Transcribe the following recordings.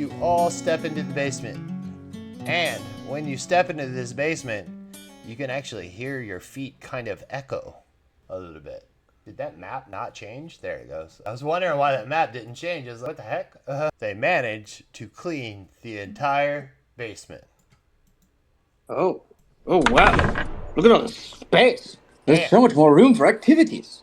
you all step into the basement. And when you step into this basement, you can actually hear your feet kind of echo a little bit. Did that map not change? There it goes. I was wondering why that map didn't change. I was like, what the heck? They managed to clean the entire basement. Oh. Oh, wow. Look at all this space. There's so much more room for activities.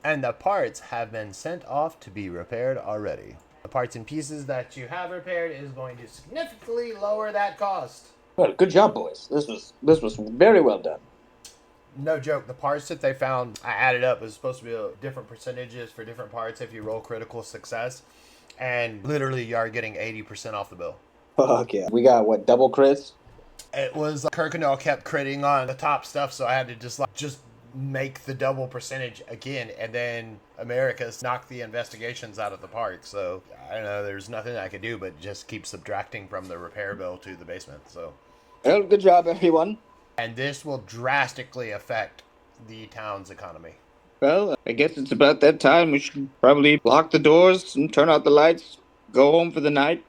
And the parts have been sent off to be repaired already. The parts and pieces that you have repaired is going to significantly lower that cost. Well, good job, boys. This was very well done. No joke, the parts that they found, I added up, was supposed to be different percentages for different parts if you roll critical success. And literally, you are getting 80% off the bill. Fuck yeah. We got, what, double crits? It was Kirkendall kept critting on the top stuff, so I had to just make the double percentage again, and then Americas knocked the investigations out of the park. So I don't know, there's nothing I could do but just keep subtracting from the repair bill to the basement. So, well, good job, everyone. And this will drastically affect the town's economy. Well, I guess it's about that time. We should probably lock the doors and turn out the lights, go home for the night.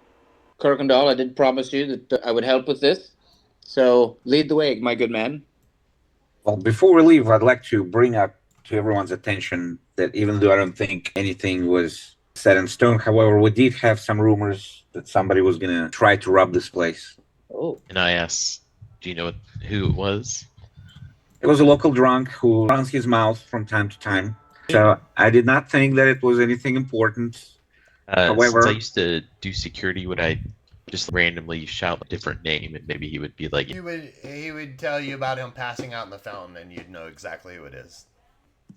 Kirkendall, I did promise you that I would help with this. So lead the way, my good man. Well, before we leave, I'd like to bring up to everyone's attention that even though I don't think anything was set in stone, however, we did have some rumors that somebody was going to try to rob this place. Oh. And I asked, do you know who it was? It was a local drunk who runs his mouth from time to time. So I did not think that it was anything important. However, since I used to do security, would I just randomly shout a different name and maybe he would be like... He would tell you about him passing out in the fountain and you'd know exactly who it is.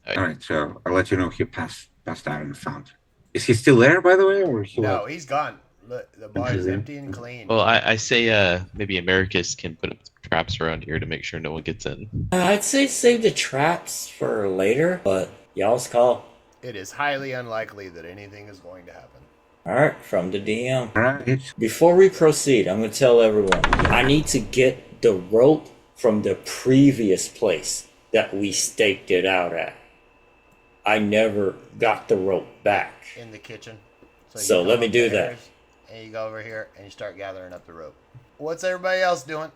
All right, so I'll let you know he passed out in the fountain. Is he still there, by the way? Or No, he's gone. Look, the bar is empty and clean. Well, I say maybe Americus can put up traps around here to make sure no one gets in. I'd say save the traps for later, but y'all's call. It is highly unlikely that anything is going to happen. Alright, from the DM. Alright. Before we proceed, I'm going to tell everyone, I need to get the rope from the previous place that we staked it out at. I never got the rope back. In the kitchen. So let me do that. And you go over here and you start gathering up the rope. What's everybody else doing?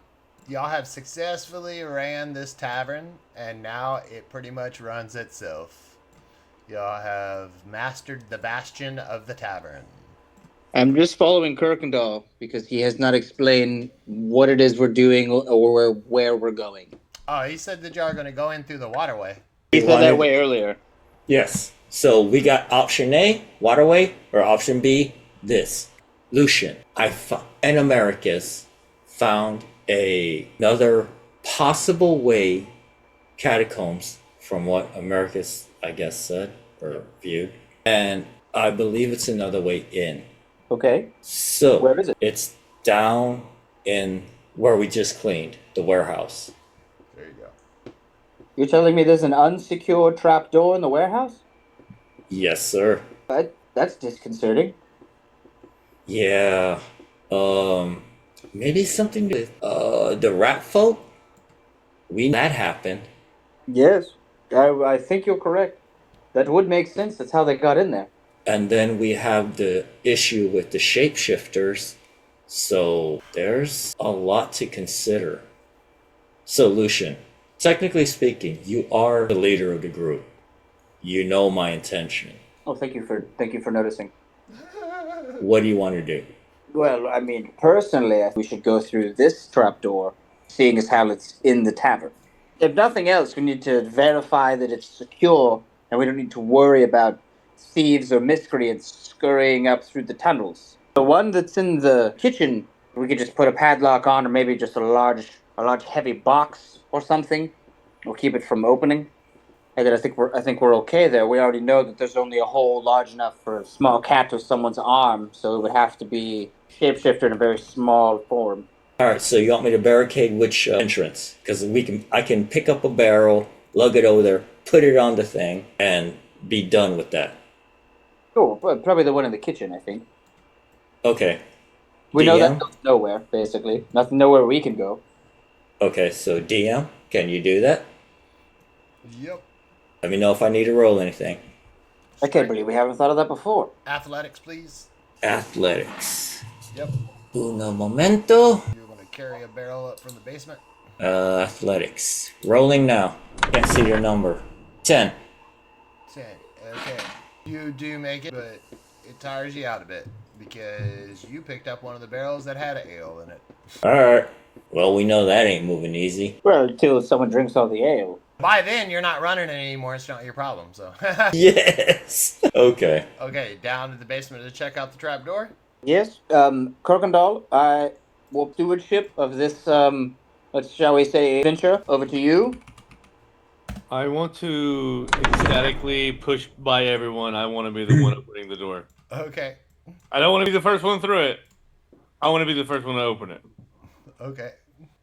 Y'all have successfully ran this tavern, and now it pretty much runs itself. Y'all have mastered the bastion of the tavern. I'm just following Kirkendall because he has not explained what it is we're doing or where we're going. Oh, he said that y'all are going to go in through the waterway. He said that way earlier. Yes. So we got option A, waterway, or option B, this. Lucian, and Americus found another possible way, catacombs, from what Americus, I guess, said or viewed. And I believe it's another way in. Okay. So where is it? It's down in where we just cleaned, the warehouse. There you go. You're telling me there's an unsecured trap door in the warehouse? Yes, sir. That's disconcerting. Yeah. Maybe something with the rat folk? That happened. Yes. I think you're correct. That would make sense. That's how they got in there. And then we have the issue with the shapeshifters. So there's a lot to consider. So Lucian, technically speaking, you are the leader of the group. You know my intention. Oh, thank you for noticing. What do you want to do? Well, I mean, personally, we should go through this trapdoor, seeing as how it's in the tavern. If nothing else, we need to verify that it's secure, and we don't need to worry about thieves or miscreants scurrying up through the tunnels. The one that's in the kitchen, we could just put a padlock on, or maybe just a large heavy box or something. We'll keep it from opening. And then I think we're okay there. We already know that there's only a hole large enough for a small cat or someone's arm, so it would have to be shapeshifter in a very small form. All right, so you want me to barricade which entrance? Because I can pick up a barrel, lug it over there, put it on the thing, and be done with that. Sure, probably the one in the kitchen, I think. Okay. We know that goes nowhere, basically. Nowhere we can go. Okay, so DM, can you do that? Yep. Let me know if I need to roll anything. I can't believe we haven't thought of that before. Athletics, please. Athletics. Yep. Uno momento. You're gonna carry a barrel up from the basement. Athletics. Rolling now. Can't see your number. 10. 10. Okay. You do make it, but it tires you out a bit because you picked up one of the barrels that had ale in it. Alright. Well, we know that ain't moving easy. Well, until someone drinks all the ale. By then, you're not running it anymore. It's not your problem. So. Yes! Okay. Okay, down to the basement to check out the trapdoor. Yes, Kirkendall, I will stewardship of this, let's shall we say, venture over to you. I want to ecstatically push by everyone. I want to be the one opening the door. Okay. I don't want to be the first one through it. I want to be the first one to open it. Okay.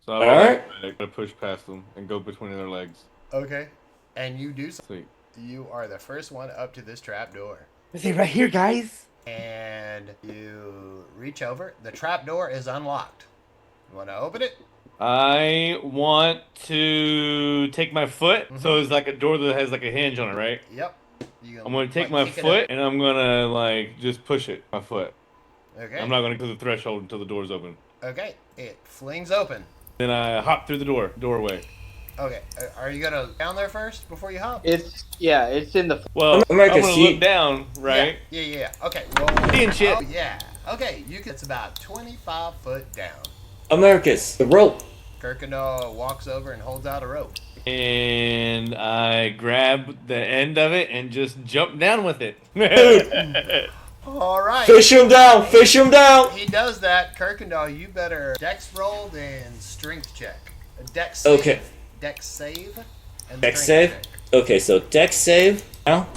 So Alright. I gotta push past them and go between their legs. Okay. And you do so. Sweet. You are the first one up to this trapdoor. Is it right here, guys? And you reach over. The trapdoor is unlocked. You want to open it? I want to take my foot. So it's like a door that has like a hinge on it, right? Yep. You I'm gonna take my kick it foot and I'm gonna like just push it. My foot. up. Okay. I'm not gonna go to the threshold until the door's open. Okay. It flings open. Then I hop through the doorway. Okay. Are you gonna down there first before you hop? It's in the... Well, America, I'm gonna see- look down, right? Yeah. Okay. Roll. Seeing shit. Oh, yeah. Okay. It's about 25 foot down. Americus, the rope. Kirkendall walks over and holds out a rope. And I grab the end of it and just jump down with it. All right. Fish him down! Fish him down! He does that. Kirkendall, you better dex roll and strength check. A dex save. Okay. Dex save. And Dex strength save? check. Okay, so dex save. Now,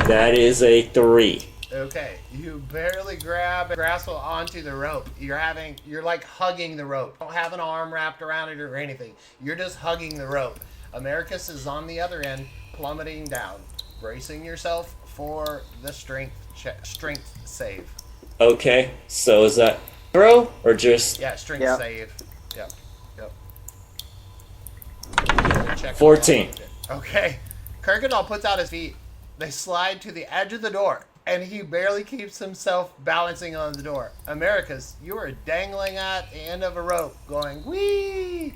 that is a 3. Okay, you barely grasp onto the rope. You're like hugging the rope. You don't have an arm wrapped around it or anything. You're just hugging the rope. Americus is on the other end, plummeting down, bracing yourself for the strength save. Okay, so is that throw or just Yeah, strength Yep. save. Yep. Check 14? Okay. Kirkendall puts out his feet. They slide to the edge of the door, and he barely keeps himself balancing on the door. Americus, you are dangling at the end of a rope, going, whee!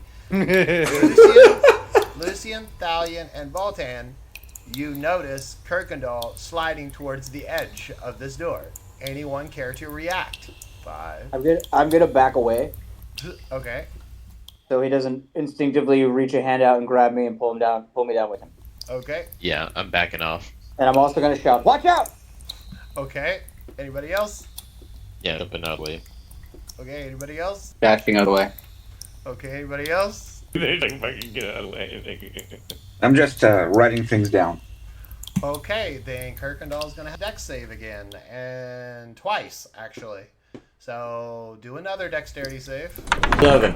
Lucian, Thalion, and Voltan, you notice Kirkendall sliding towards the edge of this door. Anyone care to react? 5. I'm gonna back away, Okay. so he doesn't instinctively reach a hand out and grab me and pull me down with him. Okay. Yeah, I'm backing off. And I'm also gonna shout, "Watch out!" Okay. Anybody else? Yeah, jumping out of the way. Okay. Anybody else? Dashing out of the way. Okay. Anybody else? They like fucking get out of the way. I'm just writing things down. Okay, then Kirkendall's gonna have dex save again, and twice actually. So do another dexterity save. 11.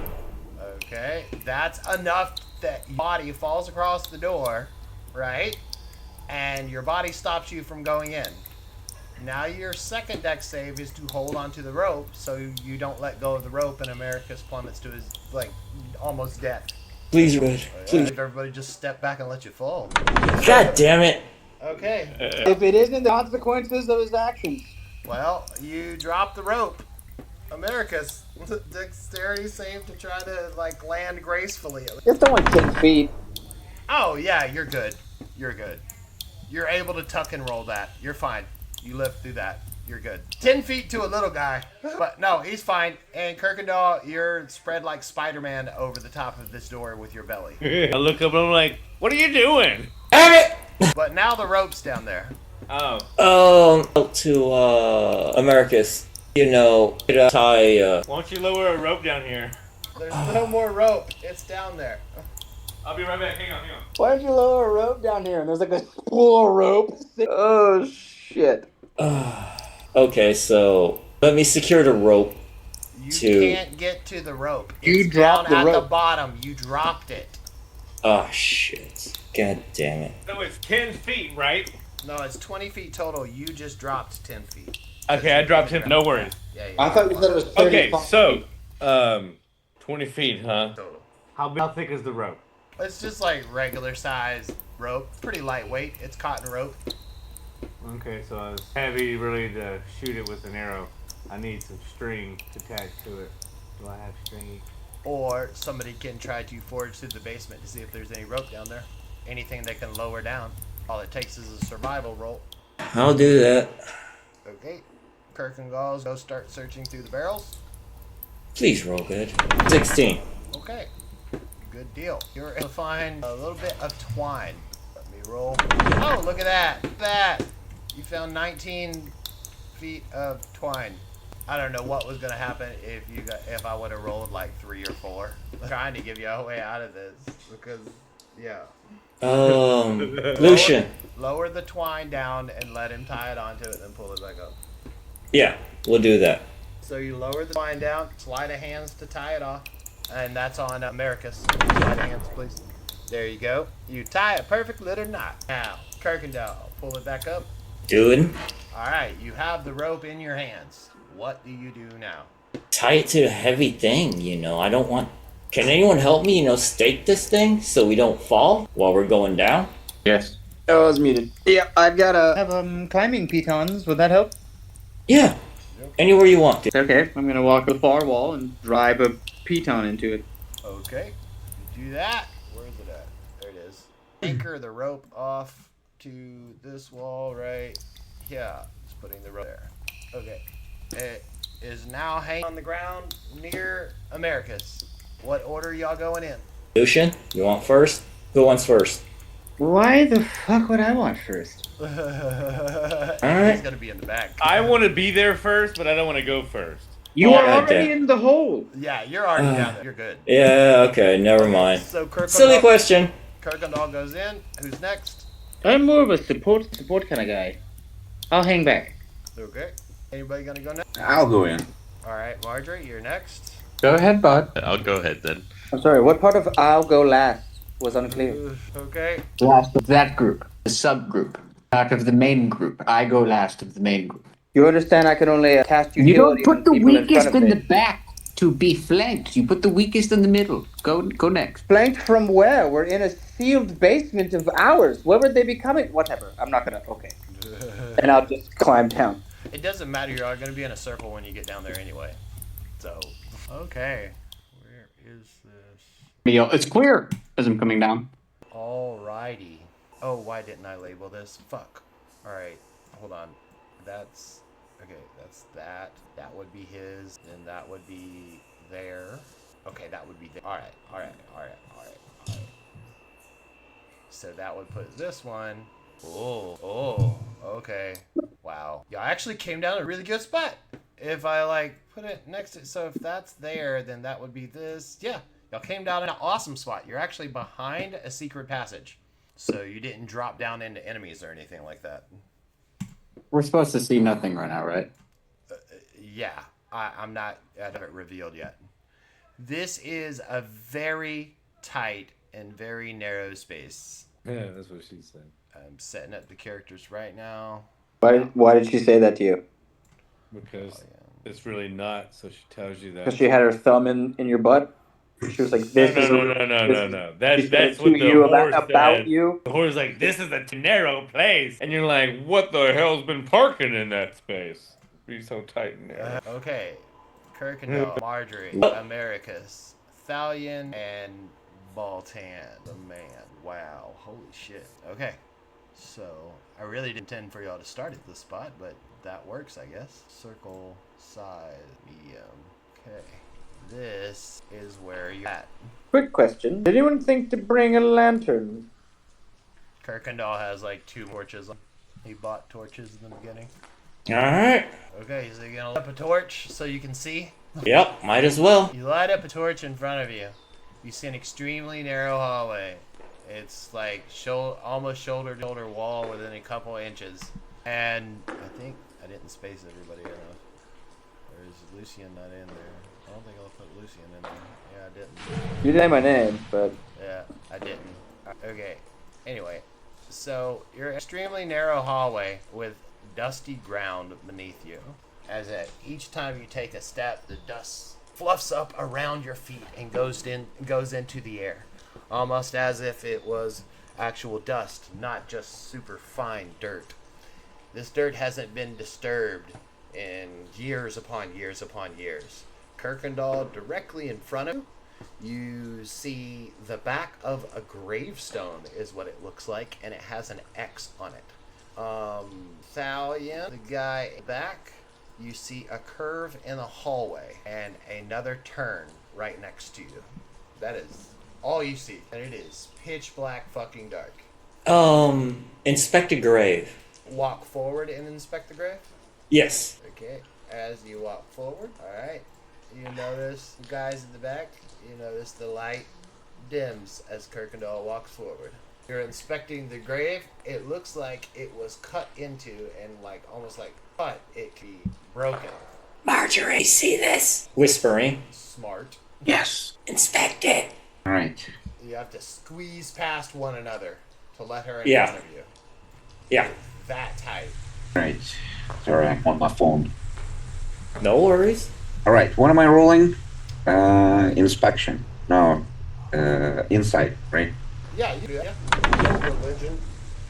Okay, that's enough that your body falls across the door, right? And your body stops you from going in. Now your second dex save is to hold onto the rope so you don't let go of the rope and Americus plummets to his almost death. Please, Red. Please. If everybody just step back and let you fall. God damn it. Okay. If it isn't the consequences of his actions. Well, you drop the rope. Americus, dexterity save to try to land gracefully. It's only 10 feet. Oh yeah, you're good. You're good. You're able to tuck and roll that. You're fine. You lived through that. You're good. 10 feet to a little guy. But no, he's fine. And Kirkendall, you're spread like Spider-Man over the top of this door with your belly. I look up and I'm like, what are you doing? Damn it! But now the rope's down there. Oh. To, Americus. You know, tie, Why don't you lower a rope down here? There's no more rope. It's down there. I'll be right back. Hang on. Why don't you lower a rope down here? And there's like a spool of rope. Oh, shit. Okay, so let me secure the rope. You can't get to the rope. You It's dropped down the at the rope. bottom. You dropped it. Oh, shit. God damn it. So it's 10 feet, right? No, it's 20 feet total. You just dropped 10 feet. Okay, I dropped 10. No worries. Yeah. I thought you said it was 30. Okay, so, 20 feet, huh? Total. How thick is the rope? It's just like regular size rope. Pretty lightweight. It's cotton rope. Okay, so it's heavy really to shoot it with an arrow. I need some string to tag to it. Do I have string? Or somebody can try to forage through the basement to see if there's any rope down there. Anything they can lower down. All it takes is a survival roll. I'll do that. Okay. Kirk and Galls go start searching through the barrels. Please roll good. 16. Okay. Good deal. You're able to find a little bit of twine. Let me roll. Oh, look at that. Look at that. You found 19 feet of twine. I don't know what was gonna happen if I would have rolled like 3 or 4. I'm trying to give you a way out of this because, yeah. Lucian. Lower the twine down and let him tie it onto it, then pull it back up. Yeah, we'll do that. So you lower the twine down, slide of hands to tie it off, and that's on Americus. Slide of hands, please. There you go. You tie a perfect little knot. Now, Kirkendall, pull it back up. Doing. All right, you have the rope in your hands. What do you do now? Tie it to a heavy thing, I don't want... Can anyone help me, stake this thing so we don't fall while we're going down? Yes. Oh, I was muted. Yeah, I've got a... have climbing pitons. Would that help? Yeah. Anywhere you want. Okay, I'm gonna walk the far wall and drive a piton into it. Okay, you do that. Where is it at? There it is. Anchor the rope off to this wall right. Yeah, just putting the rope there. Okay. It is now hanging on the ground near Americus. What order y'all going in? Lucian, you want first? Who wants first? Why the fuck would I want first? Alright. He's gonna be in the back. I want to be there first, but I don't want to go first. You are Yeah, already okay. in the hole. Yeah, you're already down there. You're good. Yeah, okay, never mind. So Silly question. Kirkendall goes in. Who's next? I'm more of a support kind of guy. I'll hang back. Okay. Anybody gonna go next? I'll go in. All right, Marjorie, you're next. Go ahead, bud. I'll go ahead then. I'm sorry, what part of I'll go last was unclear? Okay. Last of that group, the subgroup, not of the main group. I go last of the main group. You understand I can only cast You don't utility put on the people weakest front in of the me. back to be flanked. You put the weakest in the middle. Go next. Flanked from where? We're in a sealed basement of ours. Where would they be coming? Whatever. I'm not gonna. Okay. And I'll just climb down. It doesn't matter. You're all gonna be in a circle when you get down there anyway. So. Okay. Where is this? It's clear as I'm coming down. Alrighty. Oh, why didn't I label this? Fuck. Alright. Hold on. That's... Okay, that's that. That would be his. Then that would be there. Okay, that would be there. Alright. So that would put this one... Oh, okay. Wow. Y'all actually came down a really good spot. If I, put it next to... So if that's there, then that would be this. Yeah. Y'all came down in an awesome spot. You're actually behind a secret passage. So you didn't drop down into enemies or anything like that. We're supposed to see nothing right now, right? Yeah. I'm not... I haven't revealed yet. This is a very tight and very narrow space. Yeah, that's what she said. I'm setting up the characters right now. Why did she say that to you? Because it's really not, so she tells you that. Because she had her thumb in your butt? She was like, this is... No. She said That's it what to the you horse about said. you? The horse like, this is a too narrow place. And you're like, what the hell's been parking in that space? Be so tight in there. Okay. Kirkendall, Marjorie, Americus, Thalion, and Baltan, the man. Wow. Holy shit. Okay. So, I really didn't intend for y'all to start at this spot, but that works, I guess. Circle, size, medium. Okay. This is where you're at. Quick question. Did anyone think to bring a lantern? Kirkendall has 2 torches. He bought torches in the beginning. Alright. Okay, so you're gonna light up a torch so you can see? Yep, might as well. You light up a torch in front of you. You see an extremely narrow hallway. It's almost shoulder to shoulder wall within a couple inches. And I think I didn't space everybody enough. Or is Lucian not in there? I don't think I'll put Lucian in there. Yeah, I didn't. You didn't say my name, but... Yeah, I didn't. Okay. Anyway, so you're an extremely narrow hallway with dusty ground beneath you. As each time you take a step, the dust fluffs up around your feet and goes into the air, almost as if it was actual dust, not just super fine dirt. This dirt hasn't been disturbed in years upon years upon years. Kirkendall, directly in front of you, you see the back of a gravestone is what it looks like, and it has an X on it. Thalion, the guy back, you see a curve in the hallway and another turn right next to you. That is all you see, and it is pitch black fucking dark. Inspect a grave. Walk forward and inspect the grave. Yes. Okay, as you walk forward, alright, you notice the guys in the back, you notice the light dims as Kirkendall walks forward. You're inspecting the grave, it looks like it was cut into and like almost like cut, it could be broken. Marjorie, see this? Whispering. Smart. Yes. Inspect it. All right. You have to squeeze past one another to let her in Yeah. front of you. Yeah. That tight. All right. Sorry, I'm on my phone. No worries. All right. What am I rolling? Inspection. No. Insight, right? Yeah, you do that. Yeah. Religion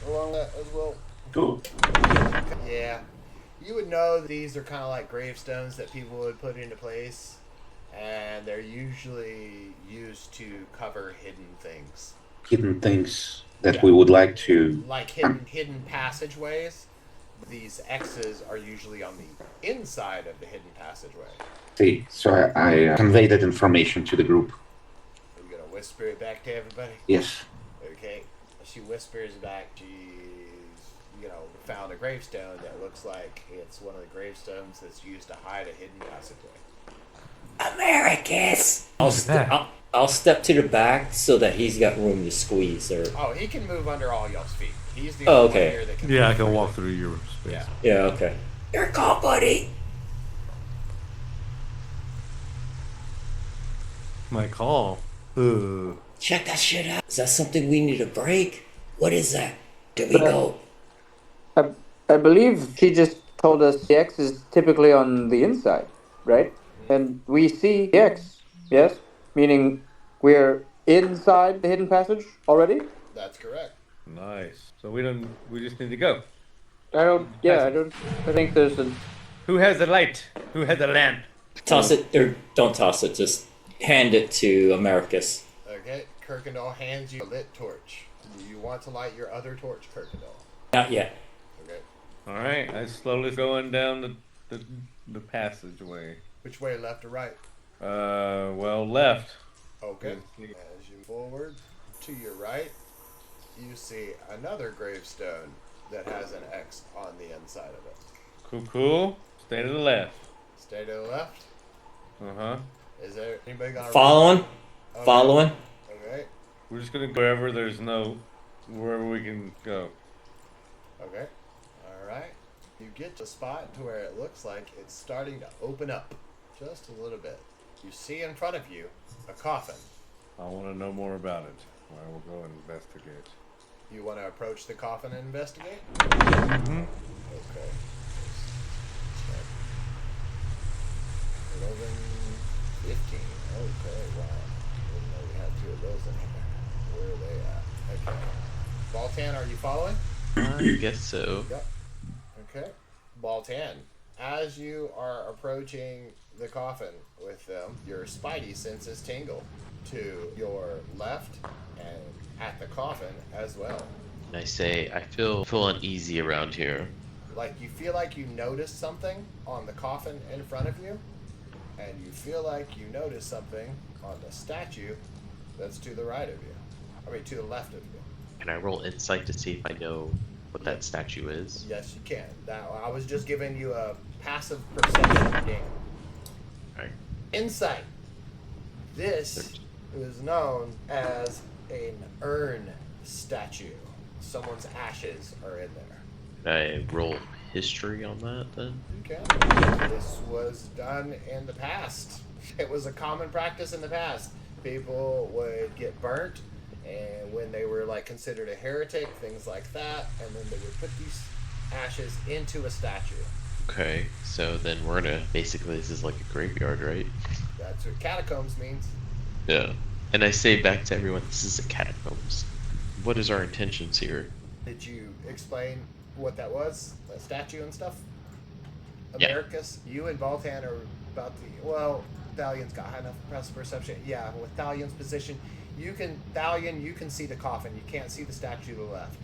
along that as well. Cool. Yeah. You would know these are kind of like gravestones that people would put into place, and they're usually used to cover hidden things. Hidden things that Yeah. we would like to. Like hidden passageways. These X's are usually on the inside of the hidden passageway. See. So I convey that information to the group. Are you gonna whisper it back to everybody? Yes. Okay. She whispers back. She's, found a gravestone that looks like it's one of the gravestones that's used to hide a hidden passageway. Americus. that? I'll step to the back so that he's got room to squeeze. Or Oh, he can move under all y'all's feet. He's the Oh, only okay. one here that can Yeah, I move can freely. walk through your space. Yeah. yeah, okay. Your call, buddy. My call. Check that shit out. Is that something we need to break? What is that? Do we go? I believe she just told us the X is typically on the inside, right? And we see the X, yes? Meaning we're inside the hidden passage already? That's correct. Nice. So we just need to go. I think there's a... Who has the light? Who has the lamp? Toss it, or don't toss it. Just hand it to Americus. Okay. Kirkendall hands you a lit torch. Do you want to light your other torch, Kirkendall? Not yet. Okay. All right. I slowly going down the passageway. Which way, left or right? Well, left. Okay. As you move forward to your right, you see another gravestone that has an X on the inside of it. Cool. Stay to the left. Stay to the left. Uh-huh. Is there anybody gonna Following. Okay. Following. Okay. We're just gonna go wherever we can go. Okay. Alright. You get to a spot to where it looks like it's starting to open up just a little bit. You see in front of you a coffin. I want to know more about it. I will go investigate. You want to approach the coffin and investigate? Mm-hmm. Okay. 11, 15. Okay, wow. Didn't know we had two of those in here. Where are they at? Okay. Baltan, are you following? I guess so. Yep. Okay. Baltan, as you are approaching the coffin with them, your spidey senses tingle to your left and at the coffin as well. And I say, I feel uneasy around here. Like you feel like you notice something on the coffin in front of you, and you feel like you notice something on the statue that's to the right of you. I mean, to the left of you. Can I roll insight to see if I know what that statue is? Yes, you can. Now, I was just giving you a passive perception game. Alright. Insight. This is known as an urn statue. Someone's ashes are in there. Can I roll history on that then? Okay. This was done in the past. It was a common practice in the past. People would get burnt, and when they were like considered a heretic, things like that, and then they would put these ashes into a statue. Okay, so then we're gonna, basically this is like a graveyard, right? That's what catacombs means. Yeah. And I say back to everyone, this is a catacombs. What is our intentions here? Did you explain what that was? The statue and stuff? Yeah. Americus, you and Baltan are about to. Well, Thalion's got high enough perception. Yeah, with Thalion's position, Thalion, you can see the coffin. You can't see the statue to the left,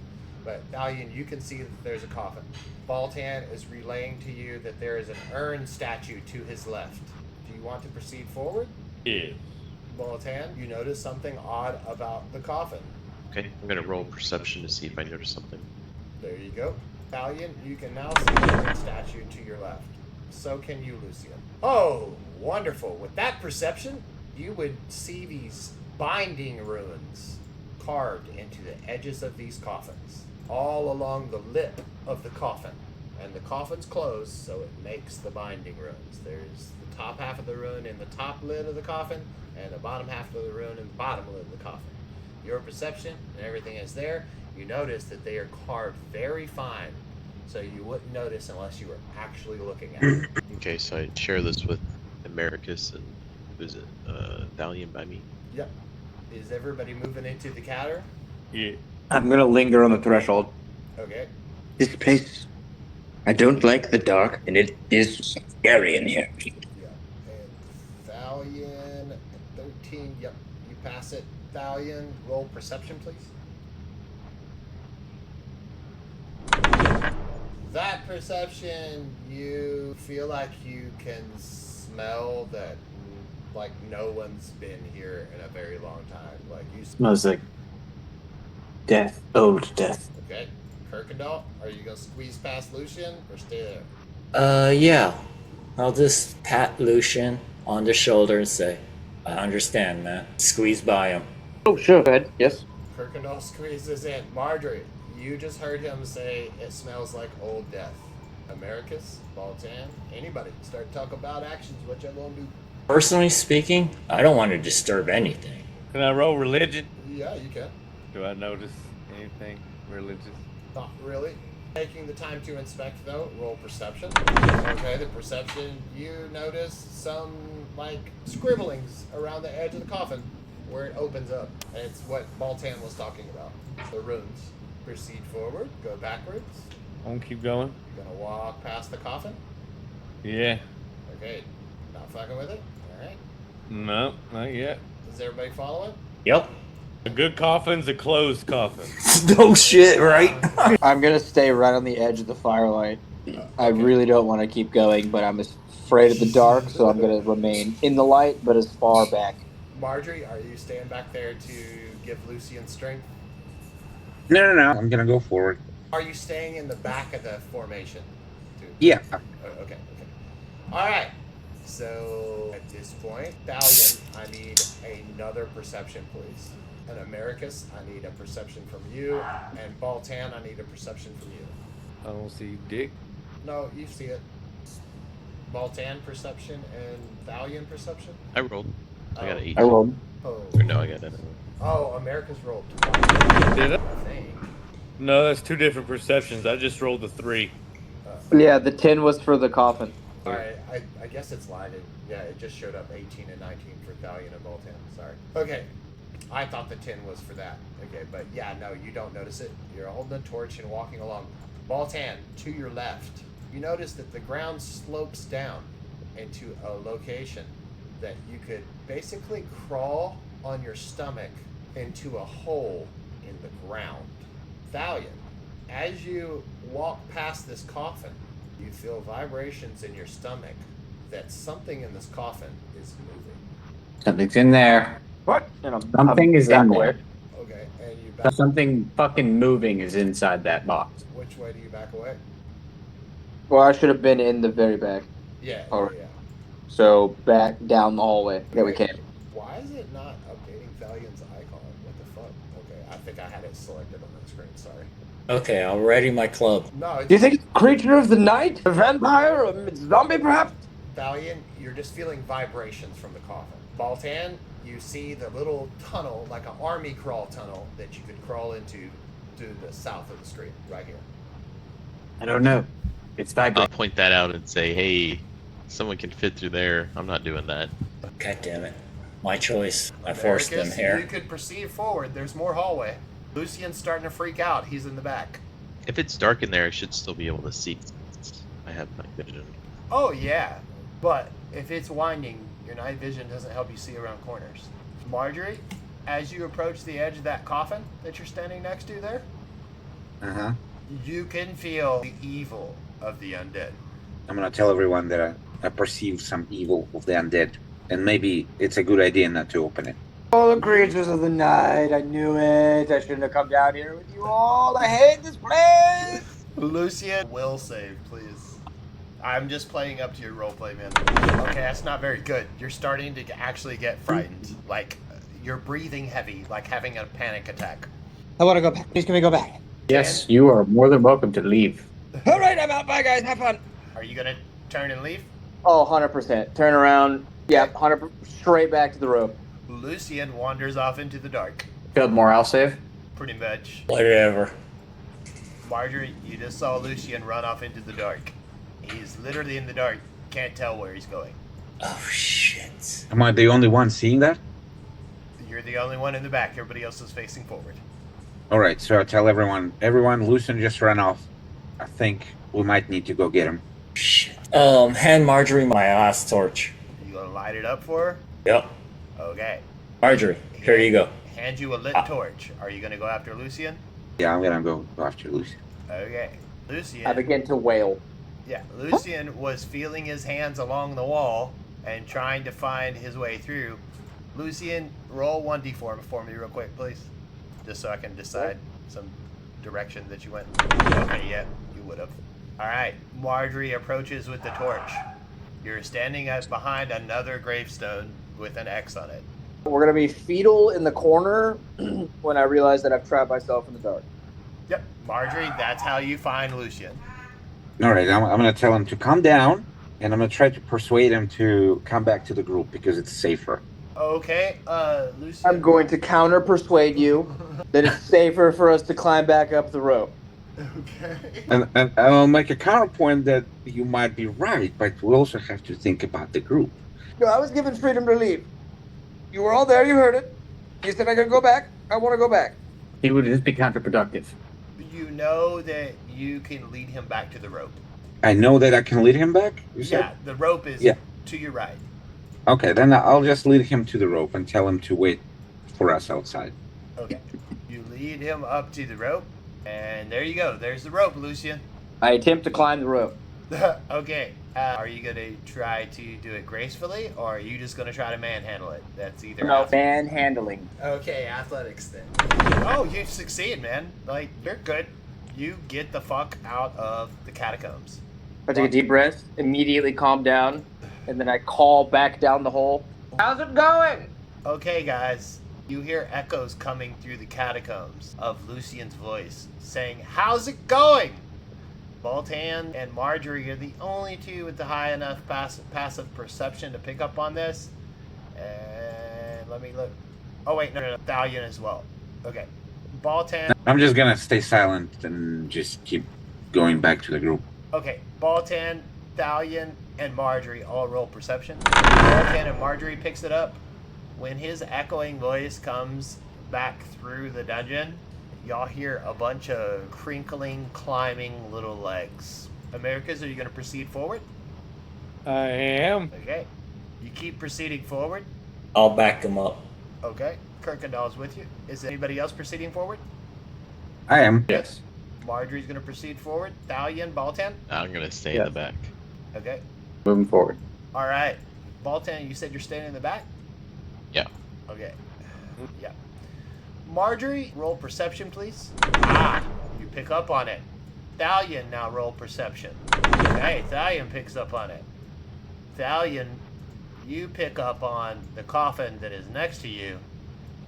but Thalion, you can see that there's a coffin. Baltan is relaying to you that there is an urn statue to his left. Do you want to proceed forward? Yeah. Baltan, you notice something odd about the coffin. Okay, I'm gonna roll perception to see if I notice something. There you go. Thalion, you can now see the urn statue to your left. So can you, Lucian. Oh, wonderful. With that perception, you would see these binding runes carved into the edges of these coffins, all along the lip of the coffin. And the coffin's closed, so it makes the binding runes. There's the top half of the rune in the top lid of the coffin, and the bottom half of the rune in the bottom lid of the coffin. Your perception and everything is there. You notice that they are carved very fine, so you wouldn't notice unless you were actually looking at it. Okay, so I share this with Americus and who's it? Thalion by me. Yep. Is everybody moving into the counter? Yeah. I'm gonna linger on the threshold. Okay. This place, I don't like the dark, and it is scary in here. Yeah. And Thalion, 13. Yep. You pass it. Thalion, roll perception, please. That perception, you feel like you can smell that, like, no one's been here in a very long time. Like, you Smells like death. Old death. Okay. Kirkendall, are you going to squeeze past Lucian or stay there? Yeah. I'll just pat Lucian on the shoulder and say, I understand, man. Squeeze by him. Oh, sure, go ahead. Yes. Kirkendall squeezes in. Marjorie, you just heard him say it smells like old death. Americus, Baltan, anybody, start talking about actions. What y'all gonna do? Personally speaking, I don't want to disturb anything. Can I roll religion? Yeah, you can. Do I notice anything religious? Not really. Taking the time to inspect, though, roll perception. Okay, the perception, you notice some, like, scribblings around the edge of the coffin where it opens up. And it's what Baltan was talking about, the runes. Proceed forward, go backwards. I'm gonna keep going. You're gonna walk past the coffin. Yeah. Okay, not fucking with it. Alright. No, not yet. Is everybody following? Yep. A good coffin's a closed coffin. No shit, right? I'm gonna stay right on the edge of the firelight. I really don't want to keep going, but I'm afraid of the dark, so I'm gonna remain in the light, but as far back. Marjorie, are you staying back there to give Lucian strength? No. I'm gonna go forward. Are you staying in the back of the formation? Yeah. Okay. Alright. So, at this point, Thalion, I need another perception, please. And Americus, I need a perception from you. And Baltan, I need a perception from you. I don't see dick. No, you see it. Baltan perception and Thalion perception? I rolled. I got an 8. I rolled. Oh. Or no, I got an Oh, America's rolled twice. Did I? I think. No, that's two different perceptions. I just rolled a 3. Yeah, the 10 was for the coffin. Alright, I guess it's lighted. Yeah, it just showed up 18 and 19 for Thalion and Baltan. Sorry. Okay. I thought the 10 was for that. Okay, but yeah, no, you don't notice it. You're holding a torch and walking along. Baltan, to your left, you notice that the ground slopes down into a location that you could basically crawl on your stomach into a hole in the ground. Thalion, as you walk past this coffin, you feel vibrations in your stomach that something in this coffin is moving. Something's in there. What? Something is in there. Okay, and you back. Something fucking moving is inside that box. Which way do you back away? Well, I should have been in the very back. Yeah, Alright. yeah. So back down the hallway. There we came. Why is it not updating Thalion's icon? What the fuck? Okay, I think I had it selected on the screen. Sorry. Okay, I'll ready my club. No, it's Do you think it's a creature of the night? A vampire? A zombie, perhaps? Thalion, you're just feeling vibrations from the coffin. Baltan, you see the little tunnel, like an army crawl tunnel, that you could crawl into to the south of the screen, right here. I don't know. It's I'll vibrating. point that out and say, hey, someone can fit through there. I'm not doing that. God damn it. My choice. I forced them Americus, here. You could proceed forward. There's more hallway. Lucian's starting to freak out. He's in the back. If it's dark in there, I should still be able to see. I have night vision. Oh, yeah. But if it's winding, your night vision doesn't help you see around corners. Marjorie, as you approach the edge of that coffin that you're standing next to there, you can feel the evil of the undead. I'm gonna tell everyone that I perceive some evil of the undead, and maybe it's a good idea not to open it. All the creatures of the night. I knew it. I shouldn't have come down here with you all. I hate this place. Lucian, will save, please. I'm just playing up to your roleplay, man. Okay, that's not very good. You're starting to actually get frightened. Like, you're breathing heavy, like having a panic attack. I want to go back. Please, can we go back? Yes, you are more than welcome to leave. All right, I'm out. Bye, guys. Have fun. Are you gonna turn and leave? Oh, 100%. Turn around. Yep, 100%. Straight back to the rope. Lucian wanders off into the dark. Failed morale save. Pretty much. Whatever. Marjorie, you just saw Lucian run off into the dark. He's literally in the dark. Can't tell where he's going. Oh shit. Am I the only one seeing that? You're the only one in the back. Everybody else is facing forward. All right, so I tell everyone, Lucian just ran off. I think we might need to go get him. Shit. Hand Marjorie my last torch. You gonna light it up for her? Yep. Okay. Marjorie, here you go. Hand you a lit torch. Are you gonna go after Lucian? Yeah, I'm gonna go after Lucian. Okay. Lucian. I begin to wail. Yeah, Lucian was feeling his hands along the wall and trying to find his way through. Lucian, roll 1d4 for me real quick, please. Just so I can decide some direction that you went. Okay, yeah, you would have. Alright, Marjorie approaches with the torch. You're standing as behind another gravestone with an X on it. We're going to be fetal in the corner when I realize that I've trapped myself in the dark. Yep, Marjorie, that's how you find Lucian. All right, I'm gonna tell him to calm down, and I'm gonna try to persuade him to come back to the group because it's safer. Okay, Lucian. I'm going to counter persuade you that it's safer for us to climb back up the rope. Okay. And I'll make a counterpoint that you might be right, but we also have to think about the group. No, I was given freedom to leave. You were all there, you heard it. You said I could go back. I want to go back. It would just be counterproductive. You know that you can lead him back to the rope. I know that I can lead him back, you said? Yeah, the rope is Yeah. to your right. Okay, then I'll just lead him to the rope and tell him to wait for us outside. Okay. You lead him up to the rope, and there you go. There's the rope, Lucian. I attempt to climb the rope. Okay. Are you going to try to do it gracefully, or are you just going to try to manhandle it? That's either. No, manhandling. Okay, athletics then. Oh, you succeed, man. Like, you're good. You get the fuck out of the catacombs. I take a deep breath, immediately calm down, and then I call back down the hole. How's it going? Okay, guys. You hear echoes coming through the catacombs of Lucian's voice saying, "How's it going?" Baltan and Marjorie are the only two with the high enough passive perception to pick up on this. And let me look. Oh, wait, no. Thalion as well. Okay. Baltan. I'm just gonna stay silent and just keep going back to the group. Okay. Baltan, Thalion, and Marjorie all roll perception. Baltan and Marjorie picks it up. When his echoing voice comes back through the dungeon, y'all hear a bunch of crinkling, climbing little legs. Americas, are you going to proceed forward? I am. Okay. You keep proceeding forward. I'll back him up. Okay. Kirkendall's with you. Is anybody else proceeding forward? I am. Yes. Marjorie's going to proceed forward. Thalion, Baltan? I'm gonna stay in the back. Okay. Moving forward. All right. Baltan, you said you're staying in the back? Yeah. Okay. Yeah. Marjorie, roll perception, please. Ah, you pick up on it. Thalion, now roll perception. Okay, Thalion picks up on it. Thalion, you pick up on the coffin that is next to you.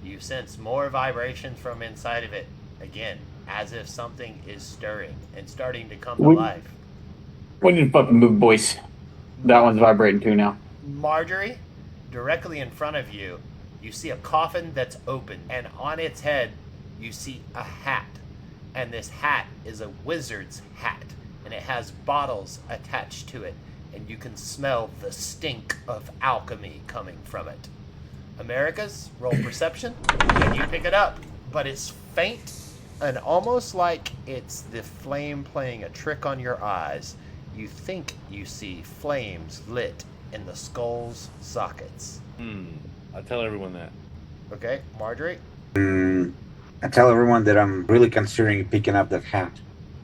You sense more vibrations from inside of it. Again, as if something is stirring and starting to come to life. We need to fucking move, boys. That one's vibrating too now. Marjorie, directly in front of you, you see a coffin that's open, and on its head, you see a hat. And this hat is a wizard's hat, and it has bottles attached to it, and you can smell the stink of alchemy coming from it. Americas, roll perception, and you pick it up, but it's faint and almost like it's the flame playing a trick on your eyes. you think you see flames lit in the skull's sockets. I tell everyone that. Okay, Marjorie? I tell everyone that I'm really considering picking up that hat.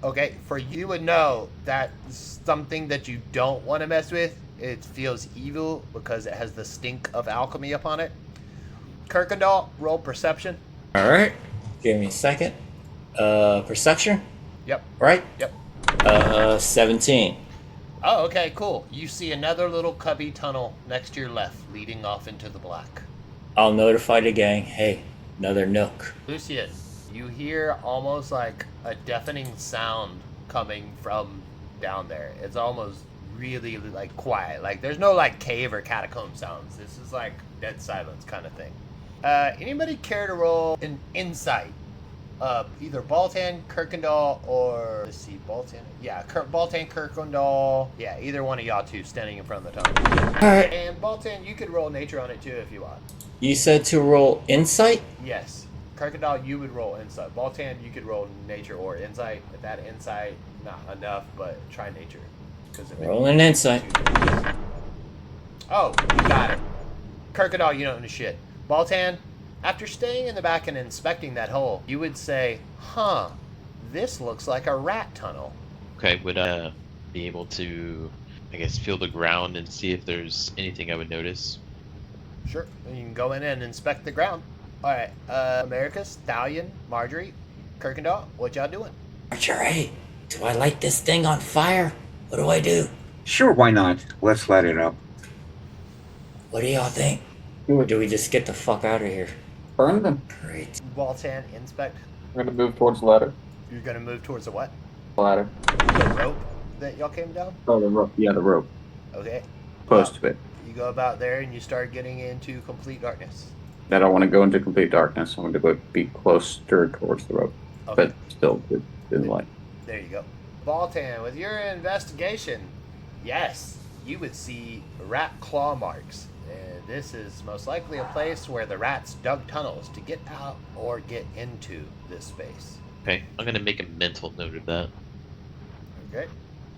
Okay, for you would know that something that you don't want to mess with. It feels evil because it has the stink of alchemy upon it. Kirkendall, roll perception. All right. Give me a second. Perception. Yep. Right. Yep. 17. Oh, okay, cool. You see another little cubby tunnel next to your left, leading off into the black. I'll notify the gang. Hey, another nook. Lucian, you hear almost like a deafening sound coming from down there. It's almost really like quiet. Like there's no like cave or catacomb sounds. This is like dead silence kind of thing. Anybody care to roll an insight? Either Baltan, Kirkendall, or let's see, Baltan. Yeah, Baltan, Kirkendall. Yeah, either one of y'all two standing in front of the tunnel. All right. And Baltan, you could roll nature on it too if you want. You said to roll insight? Yes. Kirkendall, you would roll insight. Baltan, you could roll nature or insight. With that insight, not enough, but try nature. Roll an insight. Oh, you got it. Kirkendall, you don't know shit. Baltan, after staying in the back and inspecting that hole, you would say, huh, this looks like a rat tunnel. Okay, would I be able to, I guess, feel the ground and see if there's anything I would notice? Sure. You can go in and inspect the ground. All right. Americus, Stallion, Marjorie, Kirkendall, what y'all doing? Marjorie, do I light this thing on fire? What do I do? Sure, why not? Let's light it up. What do y'all think? Or do we just get the fuck out of here? Burn them. Great. Baltan, inspect. We're gonna move towards the ladder. You're going to move towards the what? Ladder. The rope that y'all came down? Oh, the rope. Yeah, the rope. Okay. Close to it. You go about there and you start getting into complete darkness. I don't want to go into complete darkness. I want to go be closer towards the rope, Okay. but still in the light. There you go. Baltan, with your investigation, yes, you would see rat claw marks. And this is most likely a place where the rats dug tunnels to get out or get into this space. Okay, I'm gonna make a mental note of that. Okay.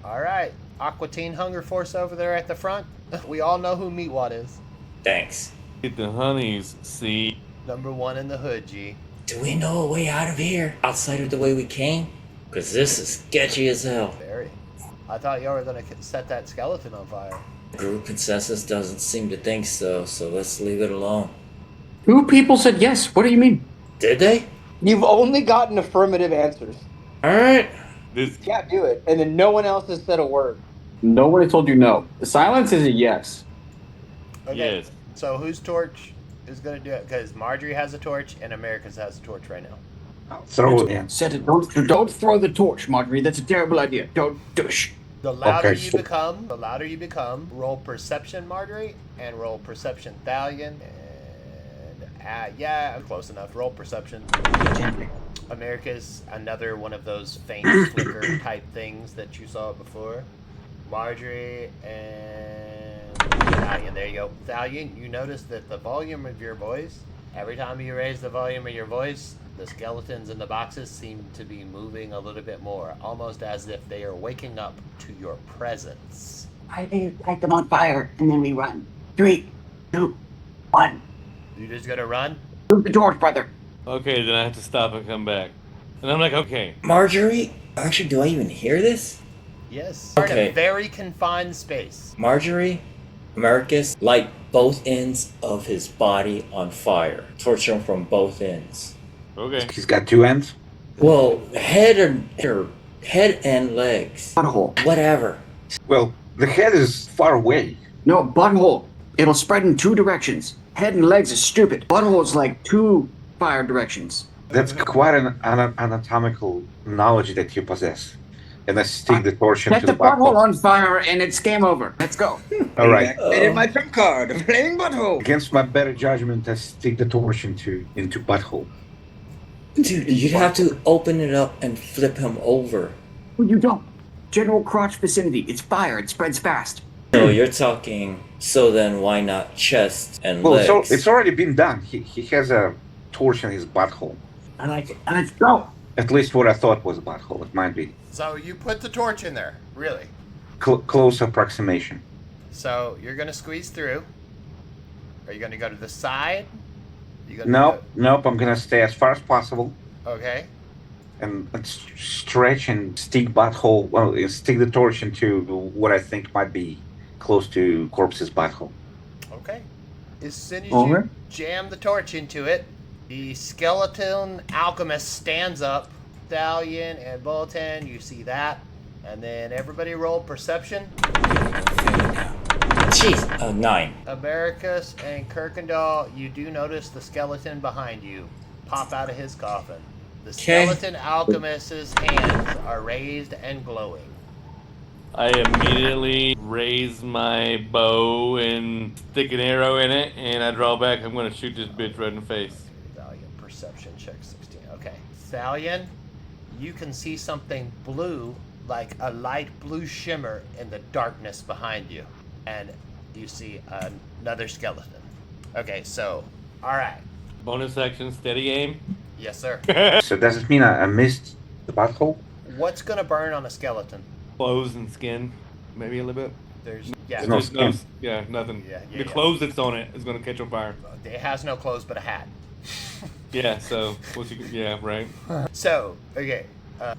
All right. Aqua Teen Hunger Force over there at the front. We all know who Meatwad is. Thanks. Get the honeys, see. Number one in the hood, G. Do we know a way out of here outside of the way we came? Because this is sketchy as hell. Very. I thought y'all were going to set that skeleton on fire. The group consensus doesn't seem to think so, so let's leave it alone. 2 people said yes. What do you mean? Did they? You've only gotten affirmative answers. Alright. This Yeah, do it. And then no one else has said a word. Nobody told you no. The silence is a yes. Okay. Yes. So whose torch is going to do it? Because Marjorie has a torch and Americus has a torch right now. I'll throw it in. Said it. Don't throw the torch, Marjorie. That's a terrible idea. Don't douche. The louder Okay, you so- become, roll perception, Marjorie, and roll perception, Thalion. And yeah, close enough. Roll perception. Gently. America's another one of those faint flicker type things that you saw before. Marjorie and Thalion. There you go. Thalion, you notice that the volume of your voice, every time you raise the volume of your voice, the skeletons in the boxes seem to be moving a little bit more, almost as if they are waking up to your presence. I light them on fire and then we run. 3, 2, 1. You just gonna run? Move the torch, brother. Okay, then I have to stop and come back. And I'm like, okay. Marjorie? Actually, do I even hear this? Yes. You're in Okay. a very confined space. Marjorie, Americus, light both ends of his body on fire. Torture him from both ends. Okay. He's got 2 ends. Well, head and legs. Butthole. Whatever. Well, the head is far away. No, butthole. It'll spread in 2 directions. Head and legs is stupid. Butthole is like 2 fire directions. That's quite an anatomical knowledge that you possess. And I stick the torch Set into the the butthole butthole. on fire and it's game over. Let's go. All right. Activated my trump card. Flaming butthole. Against my better judgment, I stick the torch into butthole. Dude, you'd have to open it up and flip him over. Well, you don't. General crotch vicinity. It's fire. It spreads fast. No, you're talking, so then why not chest and Well, legs? it's already been done. He has a torch in his butthole. I like it. And let's go. At least what I thought was a butthole. It might be. So you put the torch in there, really? close approximation. So you're gonna squeeze through. Are you gonna go to the side? You gonna Nope. I'm gonna stay as far as possible Okay. and stretch and stick butthole. Well, stick the torch into what I think might be close to corpse's butthole. Okay. As soon as Okay. you jam the torch into it, the skeleton alchemist stands up. Stallion and Bulletin, you see that. And then everybody roll perception. Jeez, 9. Americus and Kirkendall, you do notice the skeleton behind you pop out of his coffin. The skeleton alchemist's hands are raised and glowing. I immediately raise my bow and stick an arrow in it, and I draw back. I'm gonna shoot this bitch right in the face. Stallion perception check 16. Okay. Stallion, you can see something blue, like a light blue shimmer in the darkness behind you. And you see another skeleton. Okay, so, alright. Bonus action, steady aim. Yes, sir. So does it mean I missed the butthole? What's gonna burn on a skeleton? Clothes and skin, maybe a little bit. There's There's no skin. Nothing. Yeah, The clothes that's on it is gonna catch on fire. It has no clothes but a hat. Yeah. So yeah, right. So, okay,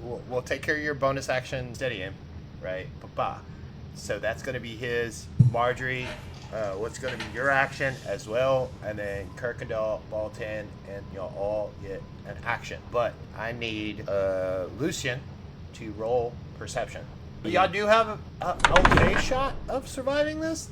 we'll take care of your bonus action steady aim, right? Papa. So that's going to be his. Marjorie, what's going to be your action as well? And then Kirkendall, Baltan, and y'all all get an action. But I need Lucian to roll perception. Y'all do have a okay shot of surviving this.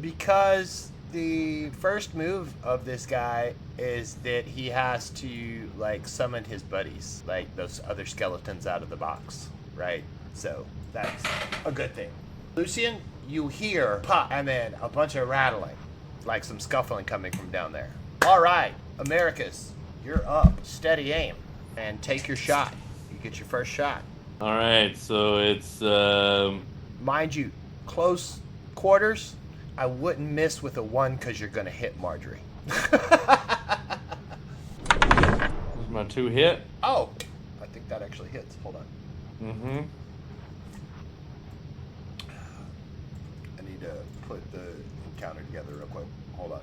Because the first move of this guy is that he has to like summon his buddies, like those other skeletons out of the box, right? So that's a good thing. Lucian, you hear pop and then a bunch of rattling, like some scuffling coming from down there. All right, Americus, you're up. Steady aim and take your shot. You get your first shot. All right. So it's Mind you, close quarters. I wouldn't miss with a 1 because you're going to hit Marjorie. was my 2 hit. Oh, I think that actually hits. Hold on. Mm-hmm. I need to put the encounter together real quick. Hold on.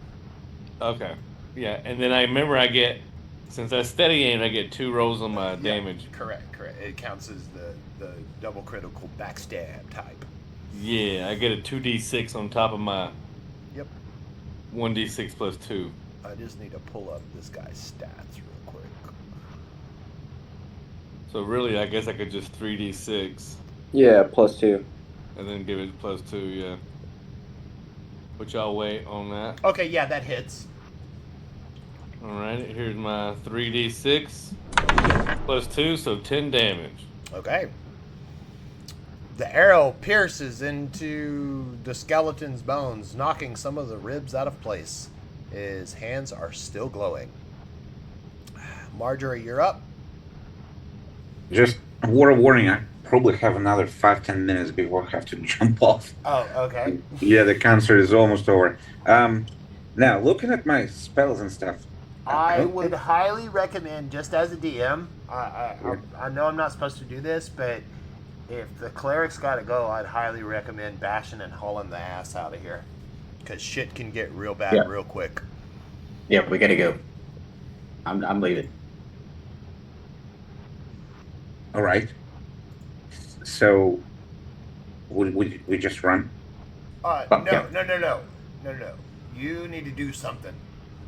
Okay. Yeah, and then I remember I get, since I steady aim, I get 2 rolls on my damage. Correct. It counts as the double critical backstab type. Yeah, I get a 2d6 on top of my Yep. 1d6 plus 2. I just need to pull up this guy's stats real quick. So really, I guess I could just 3d6 Yeah, +2. and then give it plus 2, yeah. But y'all wait on that. Okay, yeah, that hits. Alright, here's my 3d6 plus 2, so 10 damage. Okay. The arrow pierces into the skeleton's bones, knocking some of the ribs out of place. His hands are still glowing. Marjorie, you're up. Just a word of warning, I probably have another 5-10 minutes before I have to jump off. Oh, okay. Yeah, the concert is almost over. Now, looking at my spells and stuff, I would highly recommend, just as a DM, I know I'm not supposed to do this, but if the cleric's got to go, I'd highly recommend bashing and hauling the ass out of here. Because shit can get real bad real quick. Yeah, we gotta go. I'm leaving. all right. So, we just run? No. You need to do something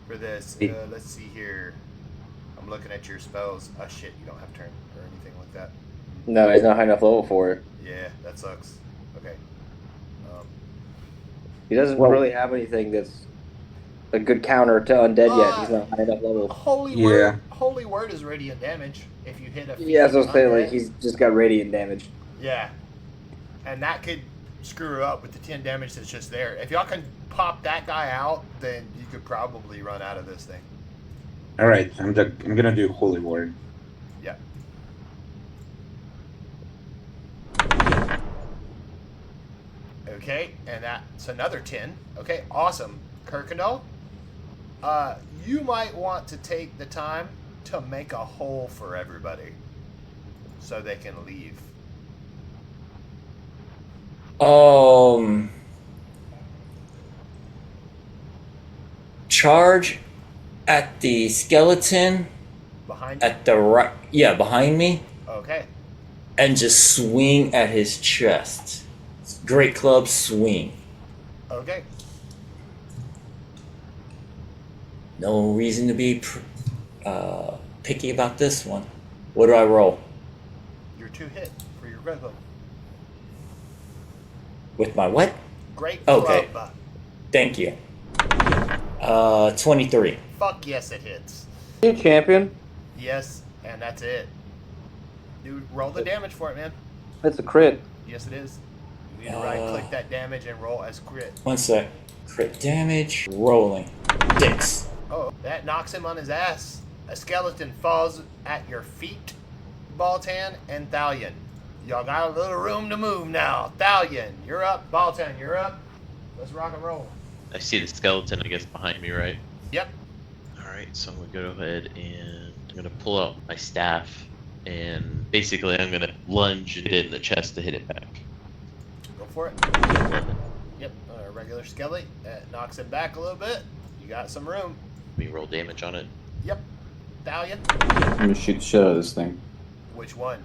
for this. Let's see here. I'm looking at your spells. Oh shit, you don't have turn or anything like that. No, he's not high enough level for it. Yeah, that sucks. Okay. He doesn't really have anything that's a good counter to undead yet. He's not high enough level. Holy word is radiant damage if you hit a. Yeah, that's what I'm saying. undead. Like he's just got radiant damage. Yeah, and that could screw up with the 10 damage that's just there. If y'all can pop that guy out, then you could probably run out of this thing. All right, I'm gonna do Holy Word. Yeah. Okay, and that's another 10. Okay, awesome. Kirkendall, you might want to take the time to make a hole for everybody so they can leave. Charge at the skeleton Behind you? at the right. Yeah, behind me, Okay. and just swing at his chest. Great club swing. Okay. No reason to be picky about this one. What do I roll? You're 2 hit for your red bow. With my what? Great Okay. club. Thank you. 23. Fuck yes, it hits. You champion. Yes, and that's it. Dude, roll the damage for it, man. That's a crit. Yes, it is. You need to right-click that damage and roll as crit. One sec. Crit damage. Rolling. 6. Oh, that knocks him on his ass. A skeleton falls at your feet, Baltan and Thalion. Y'all got a little room to move now. Thalion, you're up. Baltan, you're up. Let's rock and roll. I see the skeleton, I guess, behind me, right? Yep. Alright, so I'm gonna go ahead and I'm gonna pull out my staff and basically I'm gonna lunge it in the chest to hit it back. Go for it. Yep, regular skelly. That knocks him back a little bit. You got some room. Let me roll damage on it. Yep. Thalion. I'm gonna shoot the shit out of this thing. Which one?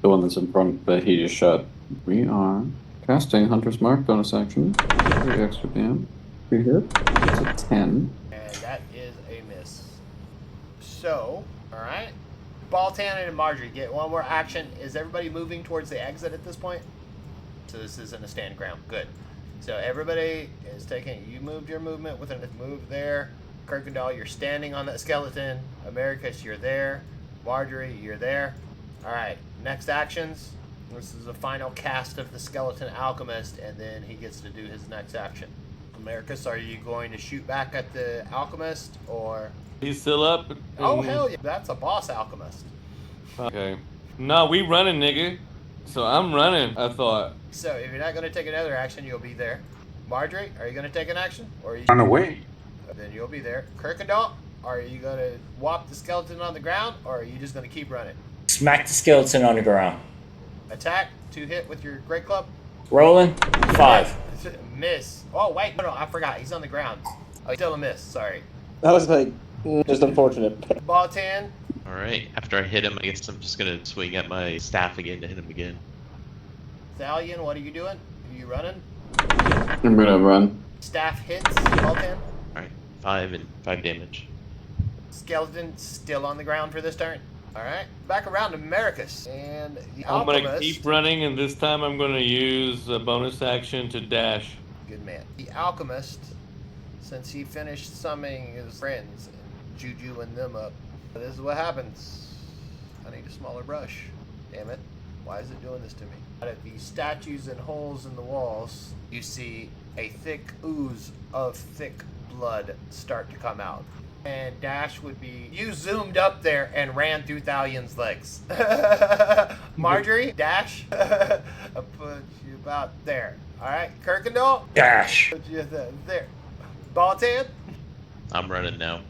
The one that's in front that he just shot. We are casting Hunter's Mark bonus action. 3 extra damage. 3 hit. It's a 10. And that is a miss. So, alright. Baltan and Marjorie get one more action. Is everybody moving towards the exit at this point? So this isn't a stand ground. Good. So everybody is taking, you moved your movement with a move there. Kirkendall, you're standing on that skeleton. Americus, you're there. Marjorie, you're there. Alright, next actions. This is the final cast of the skeleton alchemist, and then he gets to do his next action. Americus, are you going to shoot back at the alchemist, or... He's still up. Oh, hell yeah, that's a boss alchemist. Okay. No, we running, nigga. So I'm running, I thought. So if you're not going to take another action, you'll be there. Marjorie, are you going to take an action? Or are you... Run away. Then you'll be there. Kirkendall, are you going to whop the skeleton on the ground, or are you just going to keep running? Smack the skeleton on the ground. Attack, 2 hit with your great club. Rolling. 5. Miss. Oh, wait, no, I forgot. He's on the ground. Oh, still a miss, sorry. That was like just unfortunate. Baltan, Alright, after I hit him, I guess I'm just gonna swing at my staff again to hit him again. Thalion, what are you doing? Are you running? I'm gonna run. Staff hits, Baltan. Alright, 5 and 5 damage. Skeleton still on the ground for this turn. Alright, back around to Americus. And the I'm gonna alchemist. keep running, and this time I'm gonna use a bonus action to dash. Good man. The alchemist, since he finished summoning his friends and jujuing them up, this is what happens. I need a smaller brush. Damn it. Why is it doing this to me? Out of these statues and holes in the walls, you see a thick ooze of thick blood start to come out. And Dash would be... You zoomed up there and ran through Thalion's legs. Marjorie, Dash, I put you about there. Alright, Kirkendall? Dash. Put you there. Baltan? I'm running now.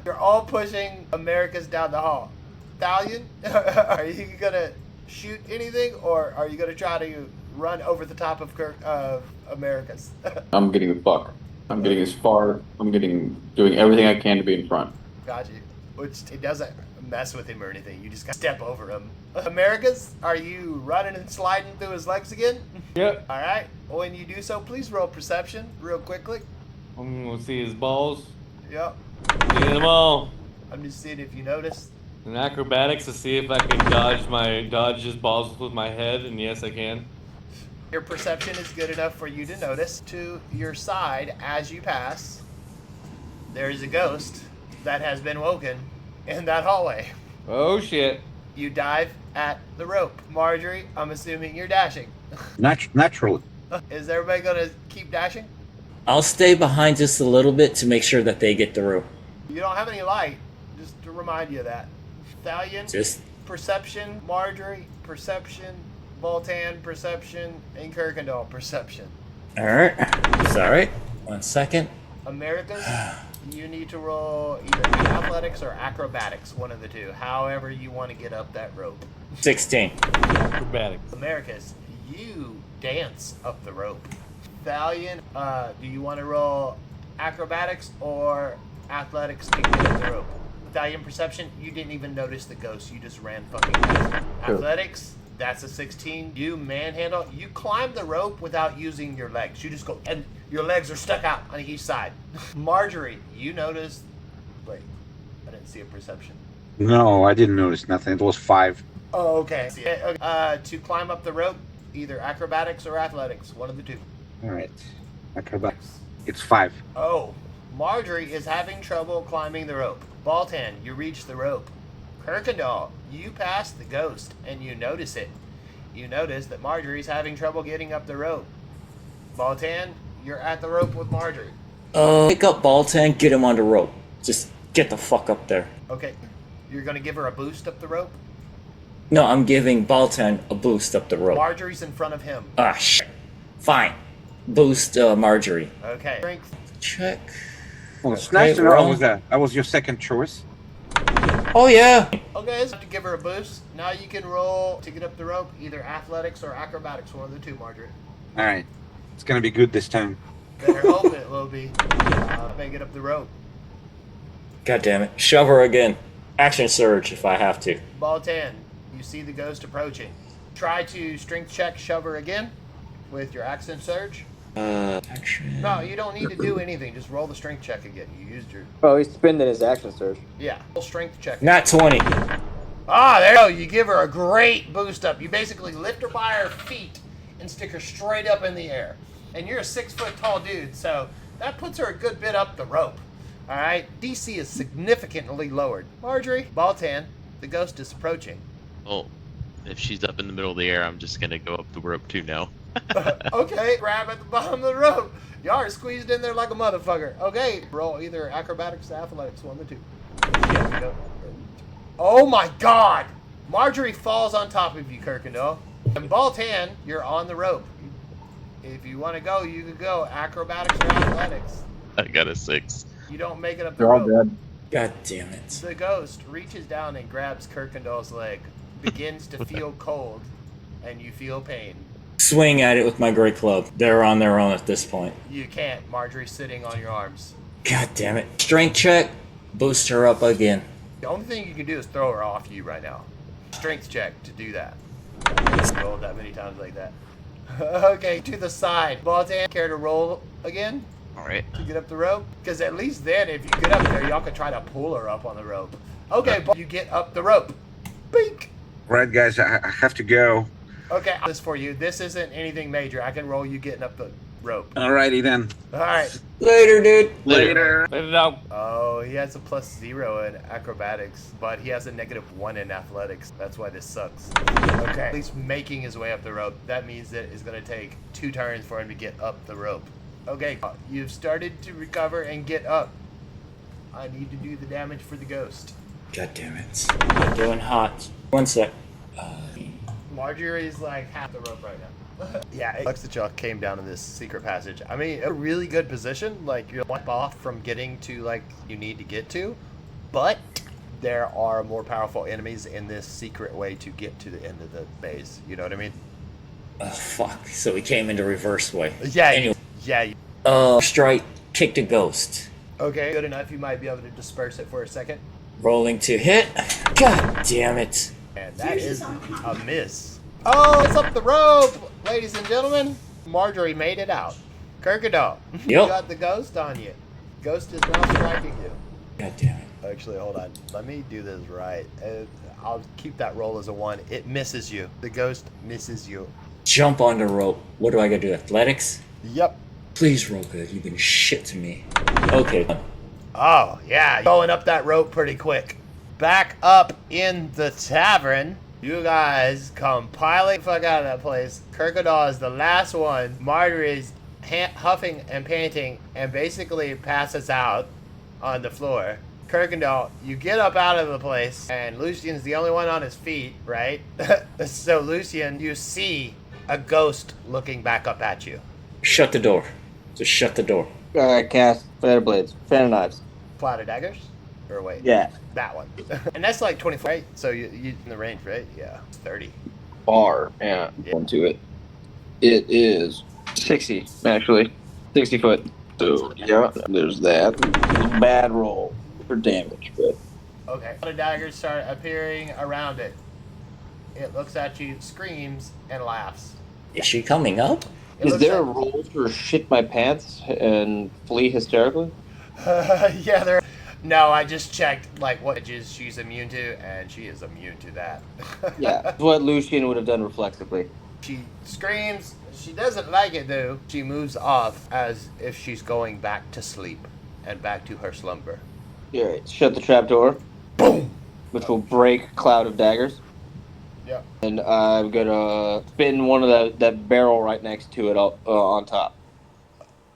You're all pushing Americus down the hall. Thalion, are you gonna shoot anything, or are you gonna try to run over the top of Americus? I'm getting the fuck. I'm getting as far. Doing everything I can to be in front. Got you. Which, it doesn't mess with him or anything. You just gotta step over him. Americus, are you running and sliding through his legs again? Yep. Alright. When you do so, please roll perception real quickly. I'm gonna see his balls. Yep. See them all. I'm just seeing if you notice. In acrobatics to see if I can dodge his balls with my head, and yes, I can. Your perception is good enough for you to notice. To your side, as you pass, there is a ghost that has been woken in that hallway. Oh shit. You dive at the rope. Marjorie, I'm assuming you're dashing. Naturally. Is everybody gonna keep dashing? I'll stay behind just a little bit to make sure that they get through. You don't have any light, just to remind you of that. Thalion, Just perception. Marjorie, perception. Baltan, perception. And Kirkendall, perception. alright. Sorry. 1 second. Americans, you need to roll either athletics or acrobatics, one of the two. However you want to get up that rope. 16. Acrobatics. Americas, you dance up the rope. Valiant, do you want to roll acrobatics or athletics to get up the rope? Valiant perception, you didn't even notice the ghost. You just ran fucking past. Sure. Athletics, that's a 16. You manhandle. You climb the rope without using your legs. You just go, and your legs are stuck out on each side. Marjorie, you notice. Wait, I didn't see a perception. No, I didn't notice nothing. It was 5. Oh, okay. To climb up the rope, either acrobatics or athletics, one of the two. All right. Acrobatics. It's 5. Oh, Marjorie is having trouble climbing the rope. Baltan, you reach the rope. Kirkendall, you pass the ghost, and you notice it. You notice that Marjorie's having trouble getting up the rope. Baltan, you're at the rope with Marjorie. Pick up Baltan, get him on the rope. Just get the fuck up there. Okay, you're gonna give her a boost up the rope? No, I'm giving Baltan a boost up the rope. Marjorie's in front of him. Ah, shit. Fine. Boost Marjorie. Okay. Strength. Check. Well, it's Okay, nice to know wrong. that was your second choice. Oh, yeah. Okay, so to give her a boost, now you can roll to get up the rope, either athletics or acrobatics, one of the two, Marjorie. All right. It's going to be good this time. Better hope it will be. Make it up the rope. God damn it. Shove her again. Action surge if I have to. Baltan, you see the ghost approaching. Try to strength check shove her again with your action surge. Action. No, you don't need to do anything. Just roll the strength check again. You used your... Oh, he's spending his action surge. Yeah, roll strength check. Not 20. Ah, there you go. You give her a great boost up. You basically lift her by her feet and stick her straight up in the air. And you're a 6 foot tall dude, so that puts her a good bit up the rope. All right, DC is significantly lowered. Marjorie, Baltan, the ghost is approaching. Oh, if she's up in the middle of the air, I'm just gonna go up the rope too now. Okay, grab at the bottom of the rope. Y'all are squeezed in there like a motherfucker. Okay, roll either acrobatics or athletics, one of the two. Oh my god! Marjorie falls on top of you, Kirkendall. And Baltan, you're on the rope. If you want to go, you can go acrobatics or athletics. I got a 6. You don't make it up the They're all rope. dead. God damn it. The ghost reaches down and grabs Kirkendall's leg, begins to feel cold, and you feel pain. Swing at it with my great club. They're on their own at this point. You can't. Marjorie's sitting on your arms. God damn it. Strength check. Boost her up again. The only thing you can do is throw her off you right now. Strength check to do that. Rolled that many times like that. Okay, to the side. Baltan, care to roll again? Alright. To get up the rope? Because at least then, if you get up there, y'all can try to pull her up on the rope. Okay, you get up the rope. Bink! Right, guys, I have to go. Okay, this for you. This isn't anything major. I can roll you getting up the rope. Alrighty then. Alright. Later, dude. Later. Let it out. Oh, he has a +0 in acrobatics, but he has a -1 in athletics. That's why this sucks. Okay, at least making his way up the rope. That means that it's going to take 2 turns for him to get up the rope. Okay, you've started to recover and get up. I need to do the damage for the ghost. God damn it. I'm doing hot. 1 sec. Marjorie's like half the rope right now. Yeah, it sucks that y'all came down in this secret passage. I mean, a really good position. Like, you're one off from getting to, like, you need to get to. But there are more powerful enemies in this secret way to get to the end of the base. You know what I mean? Oh, fuck. So we came in the reverse way. Yeah. Anyway. Yeah. Strike. Kick the ghost. Okay, good enough. You might be able to disperse it for a second. Rolling to hit. God damn it. And that is a miss. Oh, it's up the rope, ladies and gentlemen. Marjorie made it out. Kirkendall, you Yep. got the ghost on you. Ghost is now striking you. God damn it. Actually, hold on. Let me do this right. I'll keep that roll as a 1. It misses you. The ghost misses you. Jump on the rope. What do I gotta do? Athletics? Yep. Please roll good. You've been shit to me. Okay. Oh, yeah. Going up that rope pretty quick. Back up in the tavern. You guys come piling the fuck out of that place. Kirkendall is the last one. Marjorie's huffing and panting and basically passes out on the floor. Kirkendall, you get up out of the place, and Lucian's the only one on his feet, right? So, Lucian, you see a ghost looking back up at you. Shut the door. Just shut the door. Cast Flatter Blades. Fan knives. Platter daggers? Or wait. Yeah. That one. And that's like 24, right? So you in the range, right? Yeah. It's 30. Bar. Yeah. Yeah. Into it. It is 60, actually. 60 foot. So, yeah, there's that. Bad roll for damage, but. Okay. The daggers start appearing around it. It looks at you, screams, and laughs. Is she coming up? It Is looks there a at- roll for shit my pants and flee hysterically? yeah, there. No, I just checked like what edges she's immune to, and she is immune to that. Yeah, that's what Lucian would have done reflexively. She screams. She doesn't like it though. She moves off as if she's going back to sleep and back to her slumber. Alright, shut the trapdoor. Boom! Which will break Cloud of Daggers. Yep. And I'm gonna spin one of that barrel right next to it on top.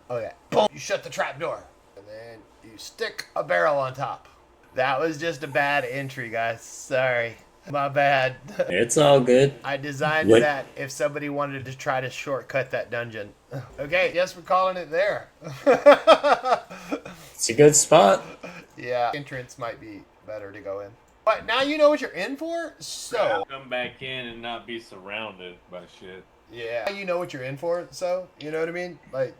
Okay. Boom! You shut the trap door, and then you stick a barrel on top. That was just a bad entry, guys. Sorry. My bad. It's all good. I designed What? that if somebody wanted to try to shortcut that dungeon. Okay, yes, we're calling it there. It's a good spot. Yeah, entrance might be better to go in. But now you know what you're in for, so... Come back in and not be surrounded by shit. Yeah. You know what you're in for, so, you know what I mean? Like,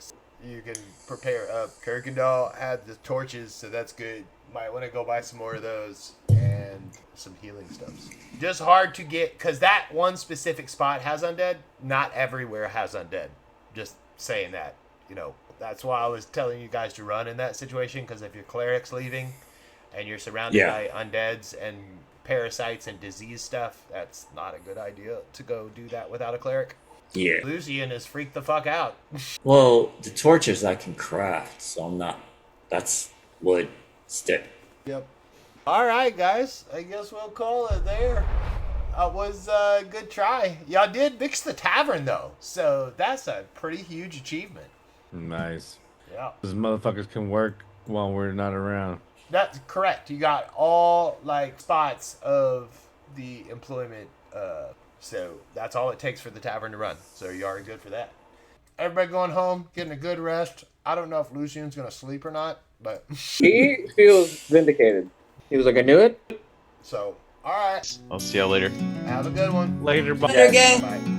you can prepare up. Kirkendall had the torches, so that's good. Might want to go buy some more of those and some healing stuffs. Just hard to get, because that one specific spot has undead. Not everywhere has undead. Just saying that, you know. That's why I was telling you guys to run in that situation, because if your cleric's leaving and you're surrounded by undeads and parasites and disease stuff, that's not a good idea to go do that without a cleric. Yeah. Lucian is freaked the fuck out. Well, the torches I can craft, so I'm not. That's wood, stick. Yep. All right, guys. I guess we'll call it there. It was a good try. Y'all did mix the tavern, though, so that's a pretty huge achievement. Nice. Yeah. Those motherfuckers can work while we're not around. That's correct. You got all, like, spots of the employment, so that's all it takes for the tavern to run. So you are good for that. Everybody going home, getting a good rest. I don't know if Lucian's going to sleep or not, but... He feels vindicated. He was like, I knew it. So, all right. I'll see y'all later. Have a good one. Later, bye. Later, gang. Bye.